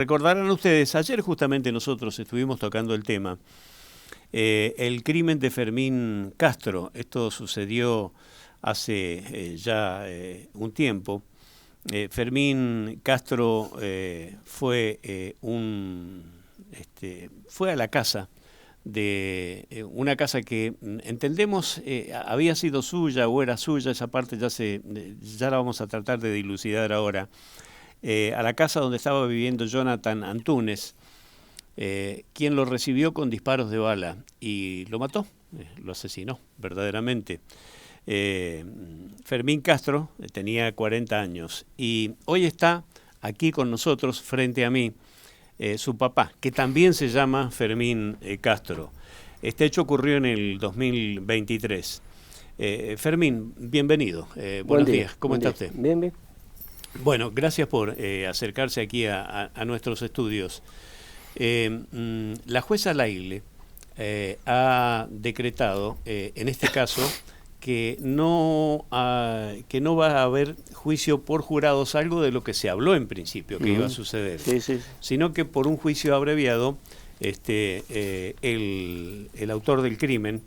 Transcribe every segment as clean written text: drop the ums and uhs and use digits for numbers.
Recordarán ustedes, ayer justamente nosotros estuvimos tocando el tema, el crimen de Fermín Castro. Esto sucedió hace ya un tiempo. Fermín Castro fue fue a la casa de una casa que entendemos había sido suya o era suya. Esa parte ya la vamos a tratar de dilucidar ahora. A la casa donde estaba viviendo Jonathan Antunes, quien lo recibió con disparos de bala y lo mató, lo asesinó verdaderamente. Fermín Castro tenía 40 años y hoy está aquí con nosotros, frente a mí, su papá, que también se llama Fermín Castro. Este hecho ocurrió en el 2023. Fermín, bienvenido. Buenos días. ¿Cómo está usted? Bien, bien. Bueno, gracias por acercarse aquí a nuestros estudios. La jueza Laile ha decretado, en este caso, que no va a haber juicio por jurados, algo de lo que se habló en principio que iba a suceder, Sí. sino que por un juicio abreviado, el autor del crimen,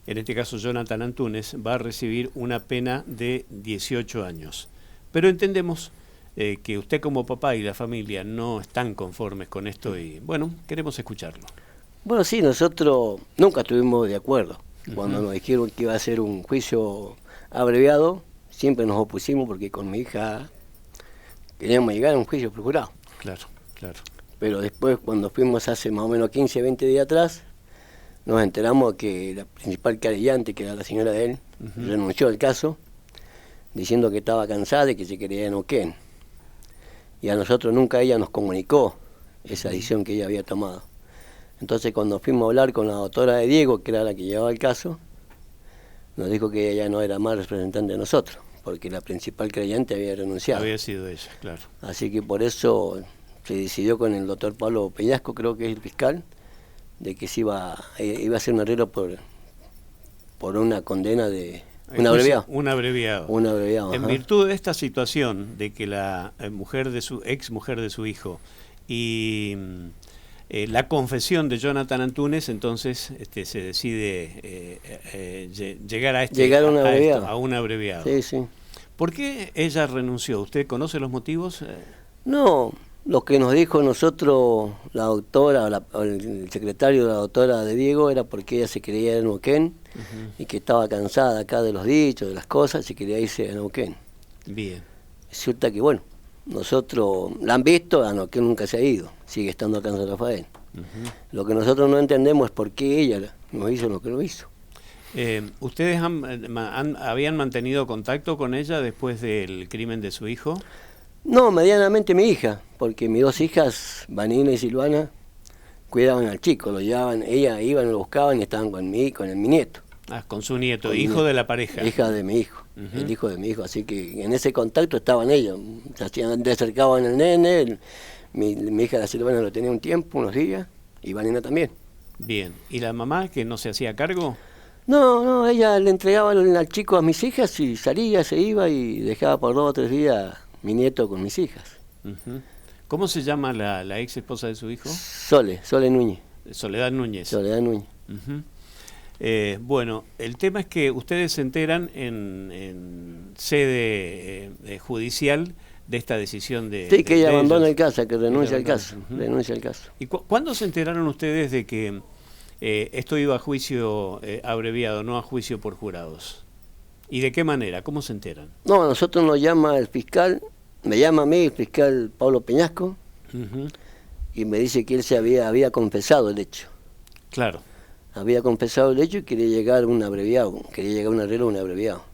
en este caso Jonathan Antunes, va a recibir una pena de 18 años. Pero entendemos que usted como papá y la familia no están conformes con esto y, bueno, queremos escucharlo. Bueno, sí, nosotros nunca estuvimos de acuerdo. Cuando nos dijeron que iba a ser un juicio abreviado, siempre nos opusimos porque con mi hija queríamos llegar a un juicio por jurado. Claro. Pero después, cuando fuimos hace más o menos 15, 20 días atrás, nos enteramos que la principal querellante, que era la señora de él, renunció al caso, diciendo que estaba cansada y que se quería ir a Neuquén. Y a nosotros nunca ella nos comunicó esa decisión que ella había tomado. Entonces, cuando fuimos a hablar con la doctora de Diego, que era la que llevaba el caso, nos dijo que ella no era más representante de nosotros, porque la principal creyente había renunciado. Había sido ella, claro. Así que por eso se decidió con el doctor Pablo Peñasco, creo que es el fiscal, de que se iba a hacer un arreglo por una condena de... Un abreviado. Un abreviado. Un abreviado. En virtud de esta situación de que la ex mujer de su hijo y la confesión de Jonathan Antunes, entonces se decide llegar a un abreviado. Sí. ¿Por qué ella renunció? ¿Usted conoce los motivos? No, lo que nos dijo nosotros la doctora, el secretario de la doctora de Diego, era porque ella se quería ir a Neuquén y que estaba cansada acá de los dichos, de las cosas, y quería irse a Neuquén. Bien. Resulta que, bueno, nosotros la han visto, a Neuquén nunca se ha ido, sigue estando acá en San Rafael. Lo que nosotros no entendemos es por qué ella nos hizo lo que lo hizo. ¿Ustedes habían mantenido contacto con ella después del crimen de su hijo? No, medianamente mi hija, porque mis dos hijas, Vanina y Silvana, cuidaban al chico, lo llevaban, ellas iban, lo buscaban y estaban con mi nieto. Ah, con su nieto, hijo de la pareja. Hija de mi hijo, el hijo de mi hijo, así que en ese contacto estaban ellos, se acercaban al nene, mi hija la Silvana lo tenía un tiempo, unos días, y Vanina también. Bien, ¿y la mamá que no se hacía cargo? No, ella le entregaba al chico a mis hijas y salía, se iba y dejaba por 2 o 3 días mi nieto con mis hijas. ¿Cómo se llama la ex esposa de su hijo? Sole Núñez. Soledad Núñez. Soledad Núñez. Bueno, el tema es que ustedes se enteran en sede judicial de esta decisión de... Sí, que ella abandona el caso, que renuncia al caso. Renuncia al caso. ¿Y cuándo se enteraron ustedes de que esto iba a juicio abreviado, no a juicio por jurados? ¿Y de qué manera? ¿Cómo se enteran? No, a nosotros nos llama el fiscal, me llama a mí el fiscal Pablo Peñasco, y me dice que él se había confesado el hecho. Claro. Había confesado el hecho y quería llegar a un abreviado, quería llegar a un arreglo, un abreviado.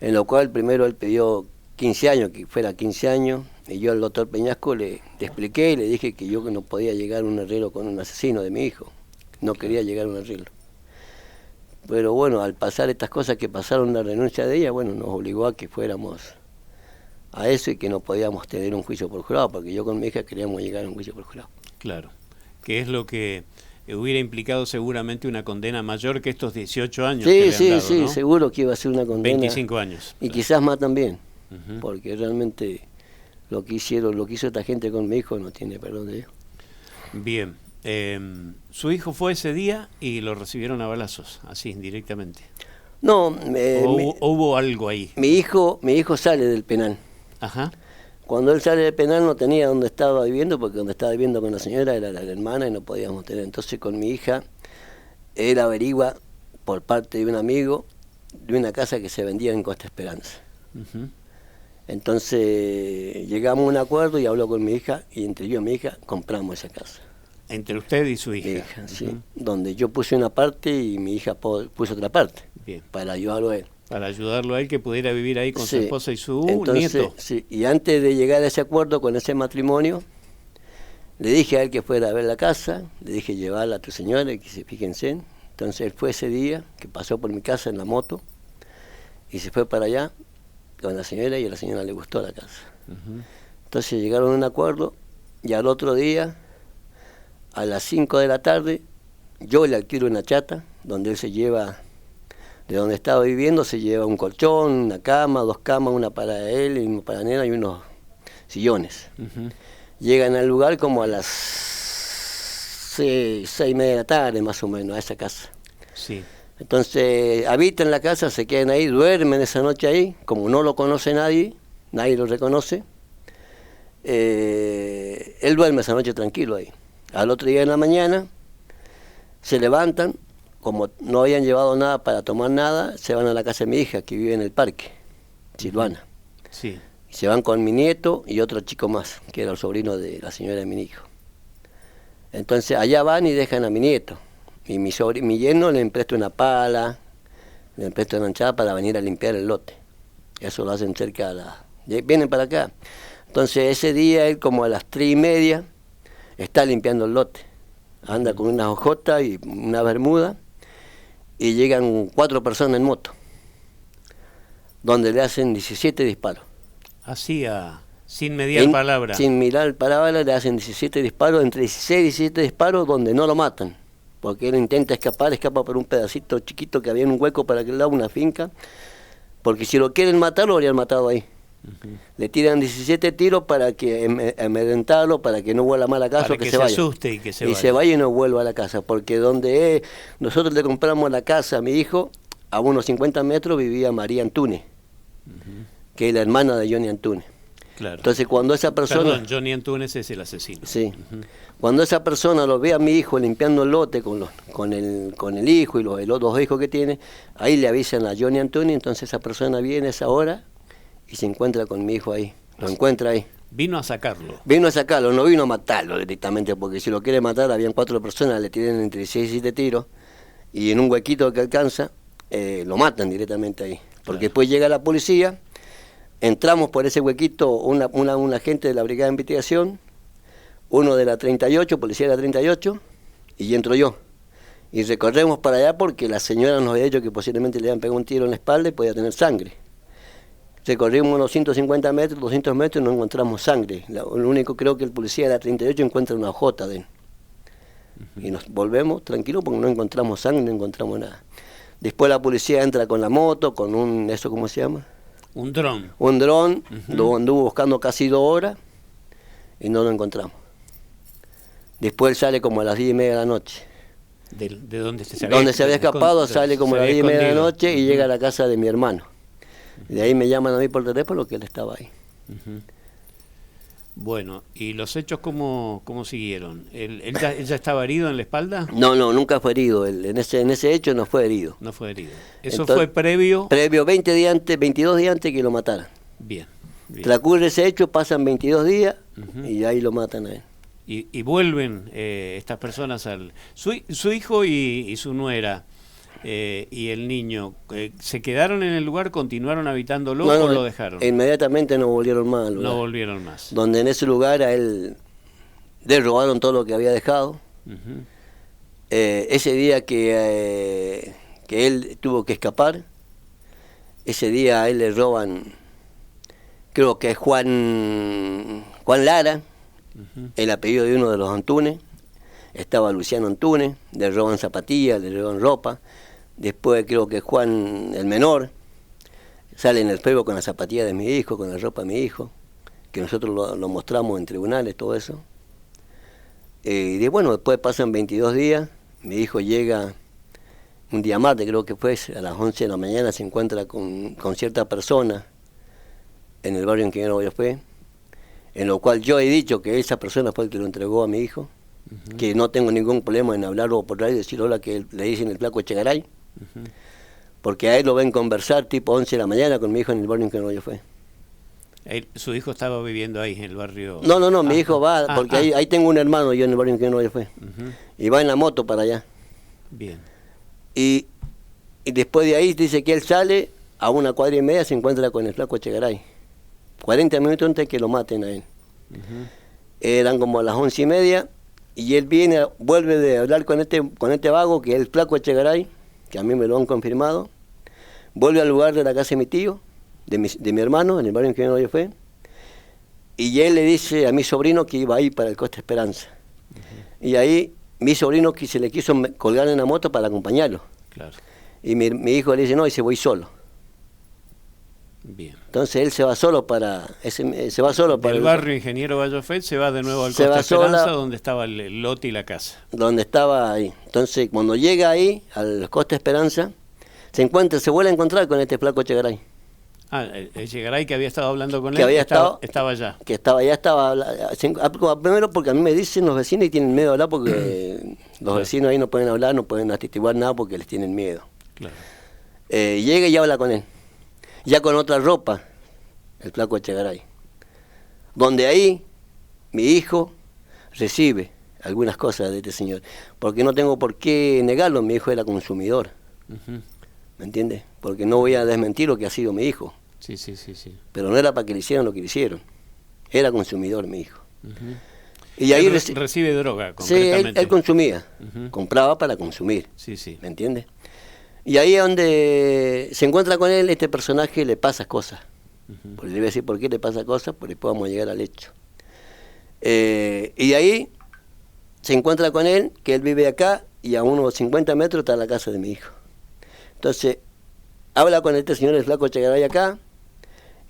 En lo cual primero él pidió 15 años, que fuera 15 años, y yo al doctor Peñasco le expliqué y le dije que yo no podía llegar a un arreglo con un asesino de mi hijo, no quería llegar a un arreglo. Pero bueno, al pasar estas cosas que pasaron, la renuncia de ella, bueno, nos obligó a que fuéramos a eso y que no podíamos tener un juicio por jurado, porque yo con mi hija queríamos llegar a un juicio por jurado. Claro, que es lo que hubiera implicado seguramente una condena mayor que estos 18 años que le han dado, ¿no? Seguro que iba a ser una condena. 25 años. Y claro. Quizás más también, porque realmente Lo que hizo esta gente con mi hijo no tiene perdón de Dios. Bien. Su hijo fue ese día y lo recibieron a balazos, así, directamente. No, hubo algo ahí. Mi hijo sale del penal. Ajá. Cuando él sale del penal no tenía donde estaba viviendo, porque donde estaba viviendo con la señora era la hermana y no podíamos tener. Entonces con mi hija, él averigua por parte de un amigo de una casa que se vendía en Costa Esperanza. Uh-huh. Entonces llegamos a un acuerdo y habló con mi hija, y entre yo y mi hija compramos esa casa. Entre usted y su hija. Mi hija, sí. Donde yo puse una parte y mi hija puso otra parte. Bien. Para ayudarlo a él. Para ayudarlo a él que pudiera vivir ahí con su Sí. esposa y su Entonces, nieto. Sí. Y antes de llegar a ese acuerdo con ese matrimonio, le dije a él que fuera a ver la casa, le dije llevarla a tu señora y que se fíjense. Entonces él fue ese día, que pasó por mi casa en la moto, y se fue para allá con la señora, y a la señora le gustó la casa. Uh-huh. Entonces llegaron a un acuerdo, y al otro día, a las 5 de la tarde, yo le alquilo una chata, donde él se lleva, de donde estaba viviendo, se lleva un colchón, una cama, 2 camas, una para él y una para nena, y unos sillones. Uh-huh. Llegan al lugar como a las 6:30 de la tarde, más o menos, a esa casa. Sí. Entonces habitan la casa, se quedan ahí, duermen esa noche ahí, como no lo conoce nadie lo reconoce, él duerme esa noche tranquilo ahí. Al otro día en la mañana se levantan, como no habían llevado nada para tomar nada, se van a la casa de mi hija, que vive en el parque, Silvana. Sí. Y se van con mi nieto y otro chico más, que era el sobrino de la señora de mi hijo. Entonces allá van y dejan a mi nieto. Y mi yerno le empresta una pala, le empresta una anchada para venir a limpiar el lote. Eso lo hacen cerca vienen para acá. Entonces ese día él como a las 3:30 está limpiando el lote. Anda con unas hojotas y una bermuda, y llegan 4 personas en moto, donde le hacen 17 disparos. Así, sin mediar palabra. Sin mirar palabra, le hacen 17 disparos, entre 16 y 17 disparos, donde no lo matan. Porque él intenta escapa por un pedacito chiquito que había en un hueco para aquel lado, una finca, porque si lo quieren matar, lo habrían matado ahí. Uh-huh. Le tiran 17 tiros para que amedrentarlo, para que no vuelva mal a casa, para que se vaya. Asuste y que se vaya. Y se vaya y no vuelva a la casa, porque donde nosotros le compramos la casa a mi hijo, a unos 50 metros vivía María Antunes, uh-huh, que es la hermana de Johnny Antunes. Claro. Entonces cuando esa persona... Perdón, Johnny Antunes es el asesino. Sí. Uh-huh. Cuando esa persona lo ve a mi hijo limpiando el lote con el hijo y los 2 hijos que tiene, ahí le avisan a Johnny Antunes, entonces esa persona viene a esa hora y se encuentra con mi hijo ahí. Lo encuentra ahí. Vino a sacarlo. Vino a sacarlo, no vino a matarlo directamente, porque si lo quiere matar, habían 4 personas, le tiran entre 6 y 7 tiros, y en un huequito que alcanza, lo matan directamente ahí. Porque claro, después llega la policía, entramos por ese huequito, un agente de la Brigada de Investigación, uno de la 38, policía de la 38, y entro yo. Y recorremos para allá porque la señora nos había dicho que posiblemente le habían pegado un tiro en la espalda y podía tener sangre. Recorrimos unos 150 metros, 200 metros y no encontramos sangre. Lo único, creo que el policía de la 38 encuentra una jota de él. Uh-huh. Y nos volvemos tranquilos porque no encontramos sangre, no encontramos nada. Después la policía entra con la moto, con ¿eso cómo se llama? Un dron. Un dron, uh-huh, lo anduvo buscando casi 2 horas y no lo encontramos. Después sale como a las 10:30 de la noche. ¿De dónde se había escapado? Sale como a las 10:30 de la noche y llega a la casa de mi hermano. De ahí me llaman a mí por teléfono que él estaba ahí. Uh-huh. Bueno, ¿y los hechos cómo siguieron? ¿Él ya estaba herido en la espalda? No, nunca fue herido. En ese hecho no fue herido. No fue herido. ¿Eso entonces, fue previo? Previo 22 días antes que lo mataran. Bien. Transcurre ese hecho, pasan 22 días, uh-huh, y ahí lo matan a él. Y vuelven estas personas su hijo y su nuera y el niño, ¿se quedaron en el lugar, continuaron habitándolo o lo dejaron? Inmediatamente no volvieron más al lugar. No volvieron más. Donde en ese lugar a él le robaron todo lo que había dejado. Uh-huh. Ese día que él tuvo que escapar, ese día a él le roban, creo que es Juan Lara, uh-huh, el apellido de uno de los Antunes. Estaba Luciano Antunes, le roban zapatillas, le roban ropa. Después creo que Juan, el menor, sale en el fuego con las zapatillas de mi hijo, con la ropa de mi hijo. que nosotros lo mostramos en tribunales, todo eso. Y bueno, después pasan 22 días, mi hijo llega un día martes, creo que fue, a las 11 de la mañana se encuentra con cierta persona en el barrio en que yo fue, en lo cual yo he dicho que esa persona fue el que lo entregó a mi hijo, que no tengo ningún problema en hablarlo por radio y decir hola, que le dicen el flaco Echegaray, porque a él lo ven conversar tipo 11 de la mañana con mi hijo en el barrio en que yo fue. ¿Su hijo estaba viviendo ahí en el barrio? No, mi hijo va, porque ahí tengo un hermano yo en el barrio en que yo fue, y va en la moto para allá. Bien. Y después de ahí dice que él sale, a 1 cuadra y media se encuentra con el flaco Echegaray, 40 minutos antes que lo maten a él. Eran como a las 11 y media, y él vuelve de hablar con este vago, que es el flaco Echegaray, que a mí me lo han confirmado, vuelve al lugar de la casa de mi tío, de mi hermano, en el barrio en que yo fue, y él le dice a mi sobrino que iba a ir para el Costa Esperanza. Y ahí mi sobrino se le quiso colgar en la moto para acompañarlo. Claro. Y mi hijo le dice, no, dice, voy solo. Bien. Entonces él se va solo el barrio Ingeniero Vallofet se va de nuevo al Costa Esperanza, donde estaba el lote y la casa. Donde estaba ahí. Entonces cuando llega ahí, al Costa Esperanza, se vuelve a encontrar con este flaco Echegaray. El Echegaray que había estado hablando con él, estaba allá. Que estaba primero porque a mí me dicen los vecinos y tienen miedo de hablar porque los vecinos ahí no pueden hablar, no pueden atestiguar nada porque les tienen miedo. Claro. Llega y habla con él, ya con otra ropa, el flaco Echegaray. Donde ahí mi hijo recibe algunas cosas de este señor, porque no tengo por qué negarlo, mi hijo era consumidor. ¿Me entiendes? Porque no voy a desmentir lo que ha sido mi hijo. Sí. Pero no era para que le hicieran lo que le hicieron. Era consumidor mi hijo. Y ahí recibe droga, concretamente. Sí, él consumía. Compraba para consumir. Sí. ¿Me entiendes? Y ahí es donde se encuentra con él, este personaje le pasa cosas. Porque le voy a decir por qué le pasa cosas, porque después vamos a llegar al hecho. Y ahí se encuentra con él, que él vive acá, y a unos 50 metros está la casa de mi hijo. Entonces, habla con este señor, el flaco Echegaray acá,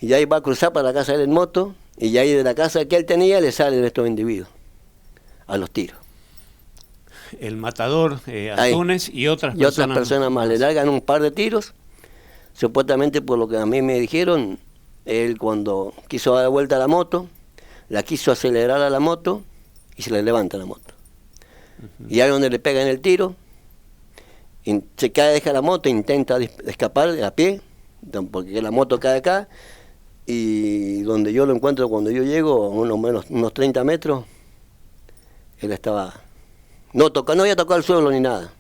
y ahí va a cruzar para la casa de él en moto, y ahí de la casa que él tenía le salen estos individuos, a los tiros. El matador, Antunes y otras personas más. Le largan un par de tiros, supuestamente por lo que a mí me dijeron, él cuando quiso dar vuelta a la moto, la quiso acelerar a la moto, y se le levanta la moto. Y ahí donde le pegan el tiro, se cae, deja la moto, intenta escapar a pie, porque la moto cae acá, y donde yo lo encuentro cuando yo llego, unos 30 metros, él estaba, no había tocado el suelo ni nada,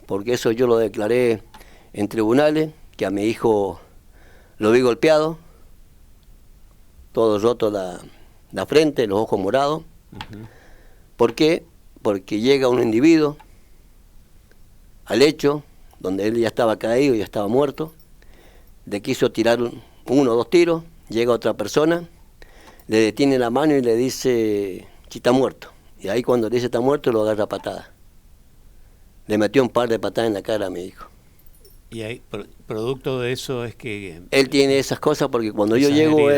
porque eso yo lo declaré en tribunales, que a mi hijo lo vi golpeado, todo roto la frente, los ojos morados. ¿Por qué? Porque llega un individuo al hecho, donde él ya estaba caído, ya estaba muerto, le quiso tirar 1 o 2 tiros, llega otra persona, le detiene la mano y le dice, si está muerto. Y ahí cuando le dice está muerto, lo agarra a patada. Le metió un par de patadas en la cara a mi hijo. Y ahí, producto de eso es que... Él tiene esas cosas porque cuando yo llego,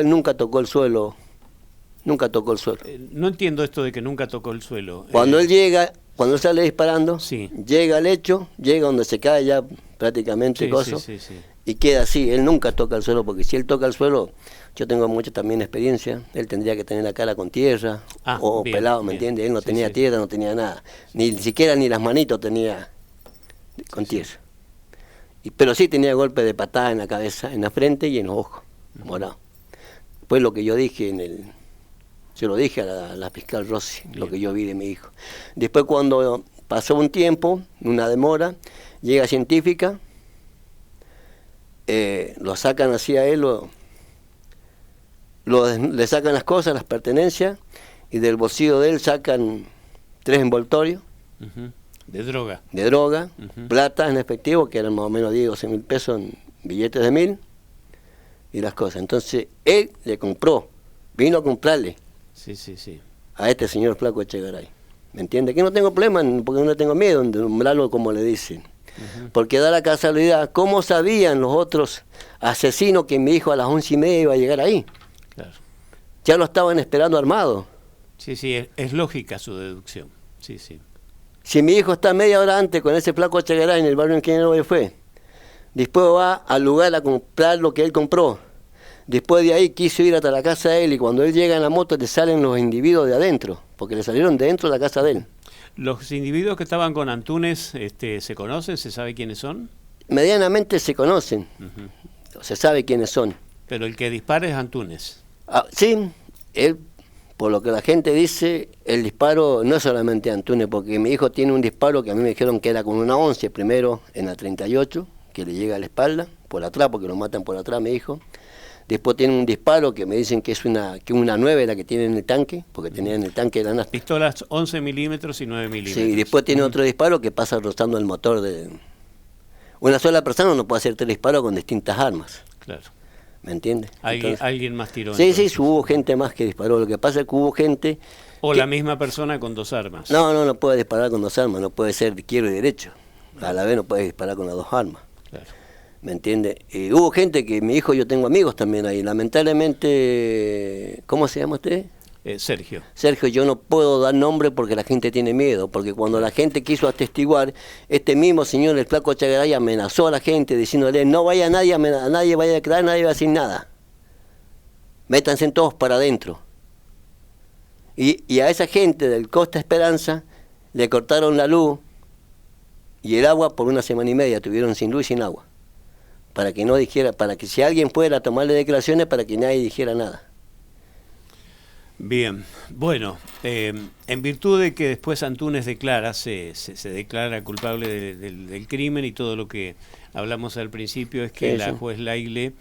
él nunca tocó el suelo. No entiendo esto de que nunca tocó el suelo. Cuando él llega, cuando sale disparando, sí, llega al hecho, llega donde se cae ya prácticamente sí. Y queda así. Él nunca toca el suelo, porque si él toca el suelo, yo tengo mucha también experiencia, él tendría que tener la cara con tierra, o bien, pelado, ¿me entiendes? Él no tenía tierra, no tenía nada, ni siquiera ni las manitos tenía con tierra. Pero sí tenía golpe de patada en la cabeza, en la frente y en los ojos, morado. Pues lo que yo dije yo lo dije a la fiscal Rossi, lo que yo vi de mi hijo. Después cuando pasó un tiempo, una demora, llega científica, lo sacan así a él, le sacan las cosas, las pertenencias, y del bolsillo de él sacan 3 envoltorios. De droga. Plata en efectivo, que eran más o menos 10 o 12 mil pesos en billetes de 1000, y las cosas. Entonces él vino a comprarle a este señor flaco Echegaray. ¿Me entiende? Que no tengo problema, porque no tengo miedo de nombrarlo como le dicen. Porque da la casualidad, ¿cómo sabían los otros asesinos que mi hijo a las 11:30 iba a llegar ahí? Claro. Ya lo estaban esperando armado. Sí, sí, es lógica su deducción. Sí, sí. Si mi hijo está media hora antes con ese flaco Chegaray en el barrio en que él fue, después va al lugar a comprar lo que él compró. Después de ahí quiso ir hasta la casa de él y cuando él llega en la moto le salen los individuos de adentro, porque le salieron de dentro de la casa de él. ¿Los individuos que estaban con Antunes se conocen? ¿Se sabe quiénes son? Medianamente se conocen, se sabe quiénes son. Pero el que dispara es Antunes. Sí, él, por lo que la gente dice, el disparo no es solamente Antunes, porque mi hijo tiene un disparo que a mí me dijeron que era con una 11, primero en la 38, que le llega a la espalda, por atrás, porque lo matan por atrás, mi hijo. Después tiene un disparo que me dicen que es una 9 la que tiene en el tanque, porque tenía en el tanque eran las pistolas 11 milímetros y 9 milímetros. Sí, y después tiene otro disparo que pasa rozando el motor de... Una sola persona no puede hacer 3 disparos con distintas armas. Claro. ¿Me entiendes? ¿Alguien más tiró? Sí, entonces. Sí, hubo gente más que disparó. Lo que pasa es que hubo gente... O la misma persona con 2 armas. No puede disparar con 2 armas, no puede ser de izquierdo y derecho. A la vez no puede disparar con las 2 armas. Claro. ¿Me entiende? Hubo gente que, mi hijo, yo tengo amigos también ahí, lamentablemente, ¿cómo se llama usted? Sergio. Sergio, yo no puedo dar nombre porque la gente tiene miedo, porque cuando la gente quiso atestiguar, este mismo señor, el flaco Chegaray, amenazó a la gente diciéndole, no vaya nadie, a nadie vaya a quedar, nadie va a decir nada. Métanse todos para adentro. Y a esa gente del Costa Esperanza le cortaron la luz y el agua por 1 semana y media, tuvieron sin luz y sin agua. Para que no dijera, para que si alguien fuera a tomarle declaraciones, para que nadie dijera nada. Bien, bueno, en virtud de que después Antunes declara, se declara culpable del crimen y todo lo que hablamos al principio es que Sí, la sí. juez Laile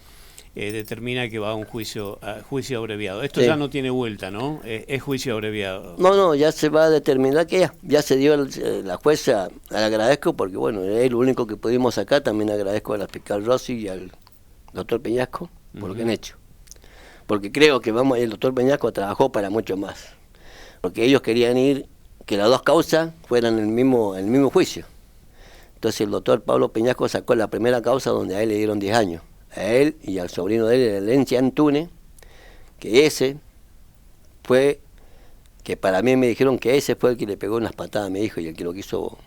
determina que va a un juicio abreviado. Esto Sí. ya no tiene vuelta, ¿no? Es juicio abreviado. No, ya se va a determinar que ya se dio la jueza, le agradezco porque bueno, es lo único que pudimos sacar, también agradezco a la fiscal Rossi y al doctor Peñasco por lo que han hecho. Porque creo que el doctor Peñasco trabajó para mucho más. Porque ellos querían que las 2 causas fueran el mismo juicio. Entonces el doctor Pablo Peñasco sacó la primera causa donde a él le dieron 10 años. A él y al sobrino de él, el Encia Antunes, que ese fue, que para mí me dijeron que ese fue el que le pegó unas patadas a mi hijo y el que lo quiso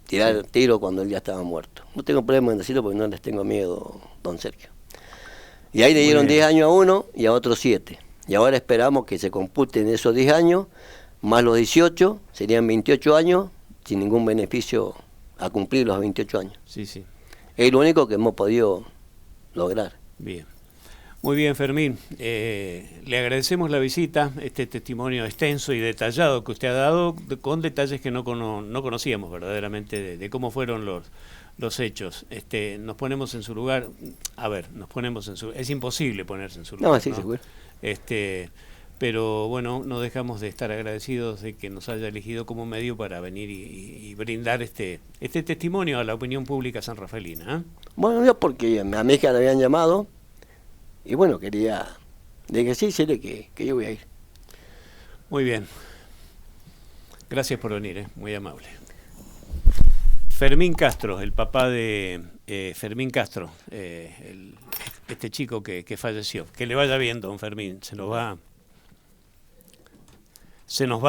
tirar tiro cuando él ya estaba muerto. No tengo problema en decirlo porque no les tengo miedo, don Sergio. Y ahí le dieron 10 años a uno y a otros 7. Y ahora esperamos que se computen esos 10 años, más los 18, serían 28 años, sin ningún beneficio a cumplir los 28 años. Sí, sí. Es lo único que hemos podido lograr. Bien. Muy bien, Fermín. Le agradecemos la visita, este testimonio extenso y detallado que usted ha dado, con detalles que no conocíamos verdaderamente de cómo fueron los hechos. Nos ponemos en su lugar. A ver, es imposible ponerse en su lugar. No, sí, ¿no? seguro. Pero bueno, no dejamos de estar agradecidos de que nos haya elegido como medio para venir y brindar este testimonio a la opinión pública sanrafaelina. Bueno, yo porque a mi hija le habían llamado y bueno, quería, dije sí, seré que yo voy a ir. Muy bien. Gracias por venir, muy amable. Fermín Castro, el papá de Fermín Castro, este chico que falleció. Que le vaya bien, don Fermín, se nos va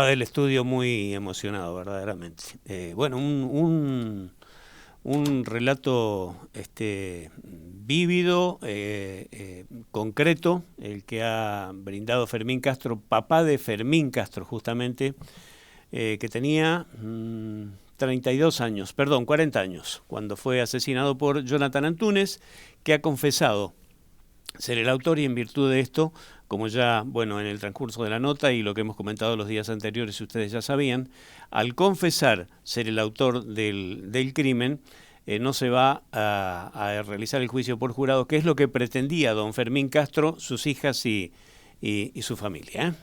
del estudio muy emocionado, verdaderamente. Bueno, un relato vívido, concreto, el que ha brindado Fermín Castro, papá de Fermín Castro, justamente, que tenía 40 años, cuando fue asesinado por Jonathan Antunes, que ha confesado ser el autor y en virtud de esto, como ya, bueno, en el transcurso de la nota y lo que hemos comentado los días anteriores, ustedes ya sabían, al confesar ser el autor del crimen, no se va a realizar el juicio por jurado, que es lo que pretendía don Fermín Castro, sus hijas y su familia,